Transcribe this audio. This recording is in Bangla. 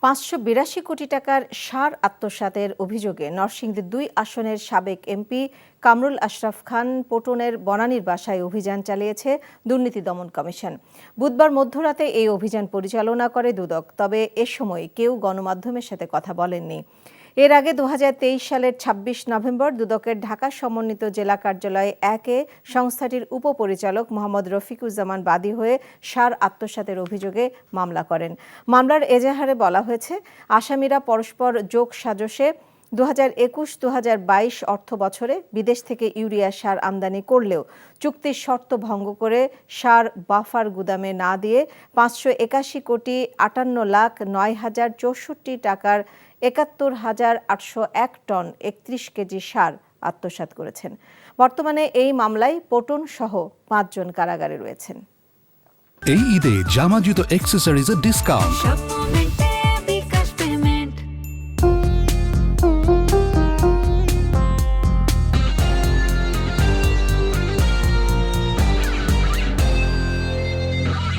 582 কোটি টাকার সার আত্মসাতের অভিযোগে নরসিংদীর 2 আসনের সাবেক এমপি কামরুল আশরাফ খান পটনের বনানীর বাসায় অভিযান চালিয়েছে দুর্নীতি দমন কমিশন। বুধবার মধ্যরাতে এই অভিযান পরিচালনা করে দুদক, তবে এ সময় কেউ গণমাধ্যমের সাথে কথা বলেননি। এর আগে 2023 সালের 26 নভেম্বর দুদকের ঢাকা সমন্বিত জেলা কার্যালয় 1-এ সংস্থাটির উপপরিচালক মোহাম্মদ রফিকুজ্জামান বাদী হয়ে সার আত্মসাতের অভিযোগে মামলা করেন। মামলার এজাহারে বলা হয়েছে, আসামিরা পরস্পর যোগ সাজশে 2021-2022 অর্থ বছরে বিদেশ থেকে ইউরিয়া সার আমদানি করলেও চুক্তির শর্ত ভঙ্গ করে সার বাফার গুদামে না দিয়ে 581,58,09,064 টাকার 71,801 টন 31 কেজি সার আত্মসাৎ করেছেন। বর্তমানে এই মামলায় পটন সহ 5 জন কারাগারে রয়েছেন। এই ঈদে জামা জুতো অ্যাক্সেসরিজের ডিসকাউন্ট